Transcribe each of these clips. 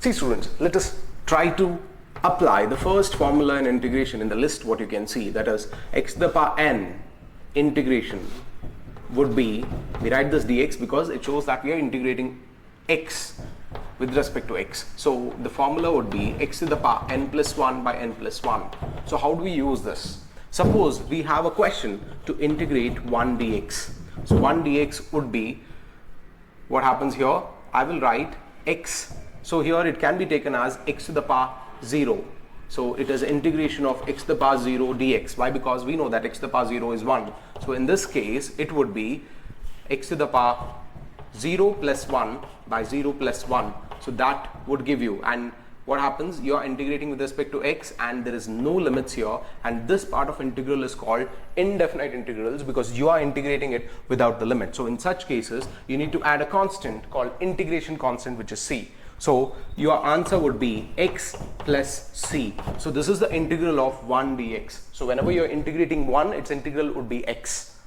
See students, let us try to apply the first formula in integration in the list. What you can see, that is x to the power n integration would be, we write this dx because it shows that we are integrating x with respect to x. So the formula would be x to the power n plus 1 by n plus 1. So how do we use this? Suppose we have a question to integrate 1 dx. So 1 dx would be, what happens here, I will write x. So here it can be taken as x to the power 0. So it is integration of x to the power 0 dx. Why? Because we know that x to the power 0 is 1. So in this case it would be x to the power 0 plus 1 by 0 plus 1. So that would give you, and what happens, you are integrating with respect to x and there is no limits here, and this part of integral is called indefinite integrals because you are integrating it without the limit. So in such cases you need to add a constant called integration constant, which is c. So your answer would be x plus c. So this is the integral of 1 dx. So whenever you're integrating 1, its integral would be x.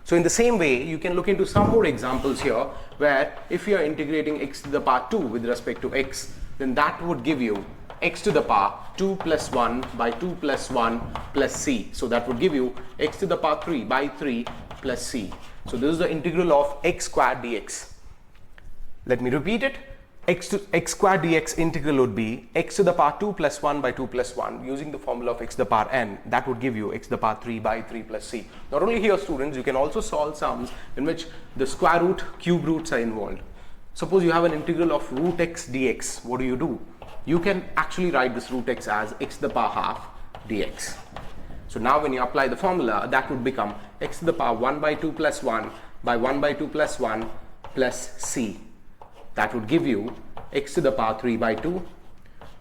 So in the same way, you can look into some more examples here where if you are integrating x to the power 2 with respect to x, then that would give you x to the power 2 plus 1 by 2 plus 1 plus c. So that would give you x to the power 3 by 3 plus c. So this is the integral of x squared dx. Let me repeat it. X squared dx integral would be x to the power 2 plus 1 by 2 plus 1 using the formula of x to the power n. That would give you x to the power 3 by 3 plus c. Not only here students, you can also solve sums in which the square root, cube roots are involved. Suppose you have an integral of root x dx. What do? You can actually write this root x as x to the power half dx. So now when you apply the formula, that would become x to the power 1 by 2 plus 1 by 1 by 2 plus 1 plus c. That would give you x to the power 3 by 2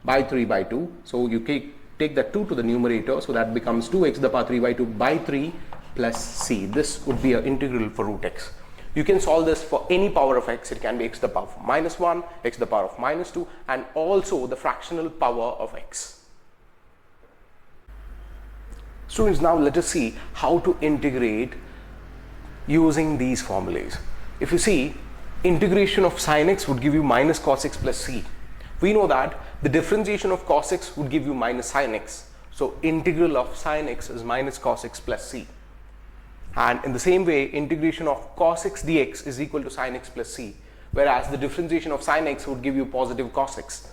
by 3 by 2. So you take that 2 to the numerator, so that becomes 2x to the power 3 by 2 by 3 plus c. This would be an integral for root x. You can solve this for any power of x. It can be x to the power of minus 1, x to the power of minus 2, and also the fractional power of x. Students, now let us see how to integrate using these formulas. If you see, integration of sin x would give you minus cos x plus c. We know that the differentiation of cos x would give you minus sin x. So integral of sin x is minus cos x plus c. And in the same way, integration of cos x dx is equal to sin x plus c, whereas the differentiation of sin x would give you positive cos x.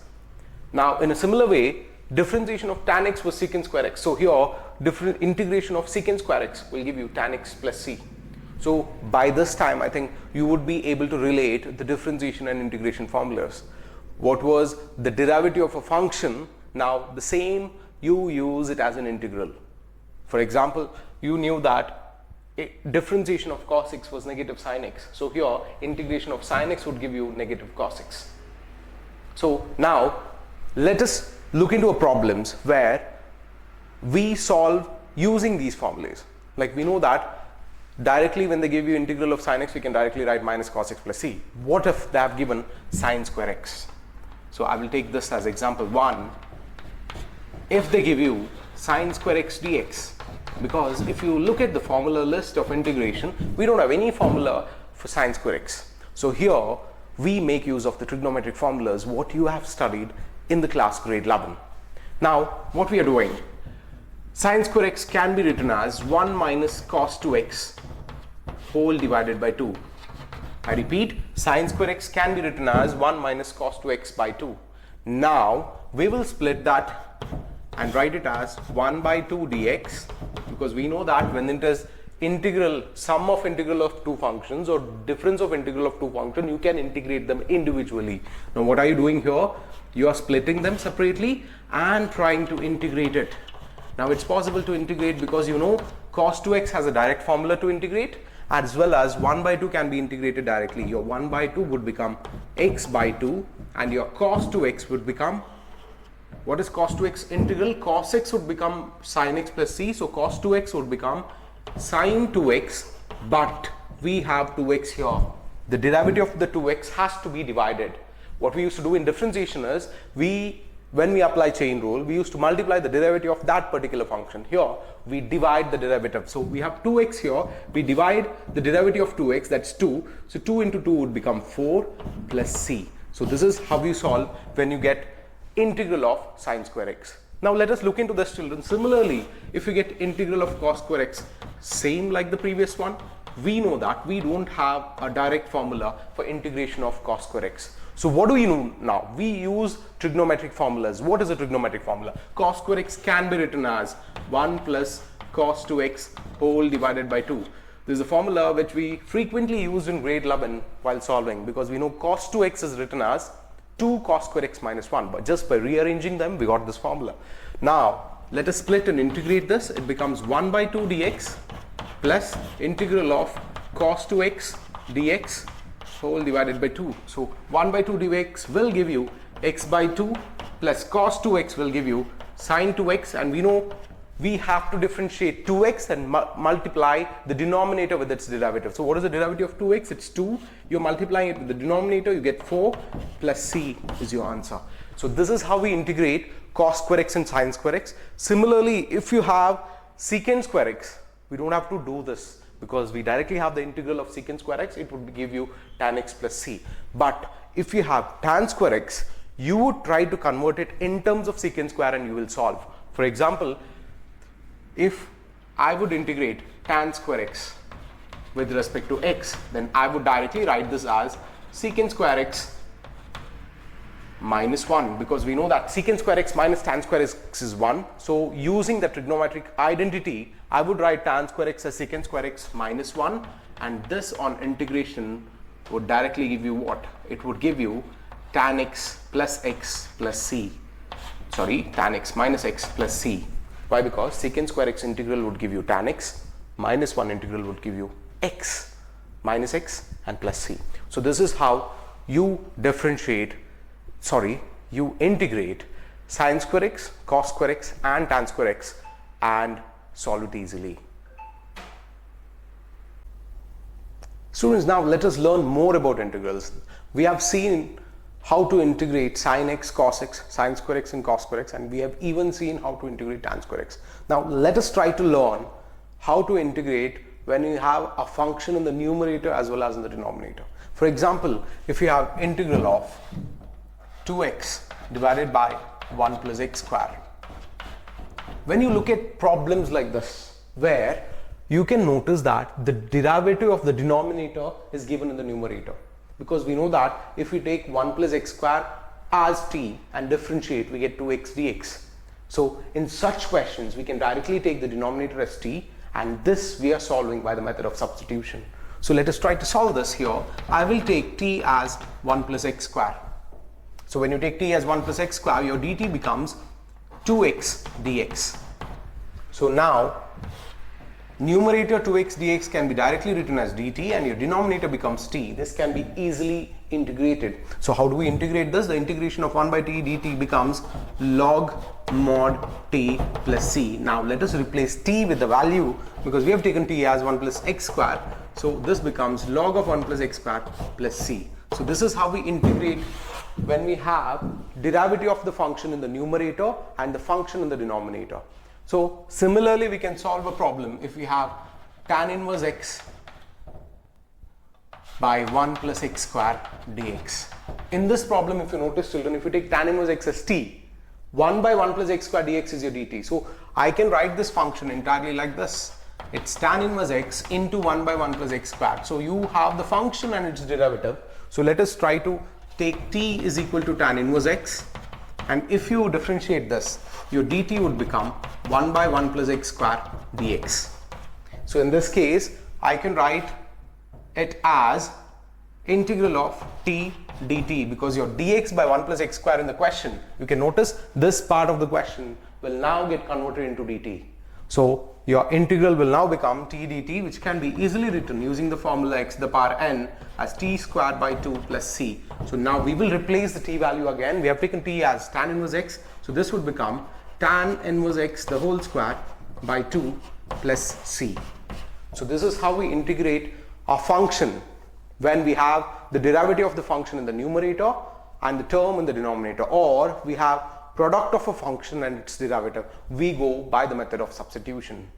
Now in a similar way, differentiation of tan x was secant square x. So here integration of secant square x will give you tan x plus c. So by this time, I think you would be able to relate the differentiation and integration formulas. What was the derivative of a function? Now the same, you use it as an integral. For example, you knew that differentiation of cos x was negative sin x. So here integration of sin x would give you negative cos x. So now let us look into a problems where we solve using these formulas. Like we know that directly when they give you integral of sin x, we can directly write minus cos x plus c. What if they have given sin square x? So I will take this as example 1. If they give you sin square x dx, because if you look at the formula list of integration, we don't have any formula for sin square x. So here we make use of the trigonometric formulas what you have studied in the class grade 11. Now what we are doing, sin square x can be written as 1 minus cos 2x whole divided by 2. I repeat, sin square x can be written as 1 minus cos 2x by 2. Now we will split that and write it as 1 by 2 dx, because we know that when it is integral, sum of integral of two functions or difference of integral of two functions, you can integrate them individually. Now what are you doing here? You are splitting them separately and trying to integrate it. Now it's possible to integrate because you know cos 2x has a direct formula to integrate, as well as 1 by 2 can be integrated directly. Your 1 by 2 would become x by 2 and your cos 2x would become, what is cos 2x integral? Cos x would become sin x plus c, so cos 2x would become sin 2x, but we have 2x here. The derivative of the 2x has to be divided. What we used to do in differentiation is, when we apply chain rule, we used to multiply the derivative of that particular function. Here we divide the derivative. So we have 2x here, we divide the derivative of 2x, that's 2. So 2 into 2 would become 4 plus c. So this is how you solve when you get integral of sine square x. Now let us look into this, children. Similarly, if we get integral of cos square x, same like the previous one, we know that we don't have a direct formula for integration of cos square x. So what do we know now? We use trigonometric formulas. What is a trigonometric formula? Cos square x can be written as 1 plus cos 2x whole divided by 2. This is a formula which we frequently use in grade 11 while solving, because we know cos 2x is written as 2 cos square x minus 1, but just by rearranging them we got this formula. Now let us split and integrate this. It becomes 1 by 2 dx plus integral of cos 2x dx whole divided by 2. So 1 by 2 dx will give you x by 2 plus cos 2x will give you sin 2x, and we know we have to differentiate 2x and multiply the denominator with its derivative. So what is the derivative of 2x? It's 2. You're multiplying it with the denominator, you get 4 plus c is your answer. So this is how we integrate cos square x and sin square x. Similarly, if you have secant square x, we don't have to do this because we directly have the integral of secant square x. It would give you tan x plus c. But if you have tan square x, you would try to convert it in terms of secant square and you will solve. For example, if I would integrate tan square x with respect to x, then I would directly write this as secant square x minus 1, because we know that secant square x minus tan square x is 1. So using the trigonometric identity, I would write tan square x as secant square x minus 1, and this on integration would directly give you what? It would give you tan x plus c. Sorry, tan x minus x plus c. Why? Because secant square x integral would give you tan x, minus 1 integral would give you x minus x and plus c. So this is how you you integrate sin square x, cos square x and tan square x and solve it easily. Students, now let us learn more about integrals. We have seen how to integrate sin x, cos x, sin square x and cos square x, and we have even seen how to integrate tan square x. Now let us try to learn how to integrate when you have a function in the numerator as well as in the denominator. For example, if you have integral of 2x divided by 1 plus x square. When you look at problems like this, where you can notice that the derivative of the denominator is given in the numerator, because we know that if we take 1 plus x square as t and differentiate, we get 2x dx. So in such questions, we can directly take the denominator as t, and this we are solving by the method of substitution. So let us try to solve this here. I will take t as 1 plus x square. So when you take t as 1 plus x square, your dt becomes 2x dx. So now numerator 2x dx can be directly written as dt and your denominator becomes t. This can be easily integrated. So how do we integrate this? The integration of 1 by t dt becomes log mod t plus c. Now let us replace t with the value, because we have taken t as 1 plus x square. So this becomes log of 1 plus x square plus c. So this is how we integrate when we have derivative of the function in the numerator and the function in the denominator. So similarly, we can solve a problem if we have tan inverse x by 1 plus x square dx. In this problem, if you notice, children, if you take tan inverse x as t, 1 by 1 plus x square dx is your dt. So I can write this function entirely like this. It's tan inverse x into 1 by 1 plus x squared. So you have the function and its derivative. So let us try to take t is equal to tan inverse x, and if you differentiate this, your dt would become 1 by 1 plus x square dx. So in this case, I can write it as integral of t dt, because your dx by 1 plus x square in the question, you can notice this part of the question will now get converted into dt. So your integral will now become t dt, which can be easily written using the formula x to the power n as t squared by 2 plus c. So now we will replace the t value again. We have taken t as tan inverse x. So this would become tan inverse x the whole square by 2 plus c. So this is how we integrate a function when we have the derivative of the function in the numerator and the term in the denominator, or we have product of a function and its derivative. We go by the method of substitution.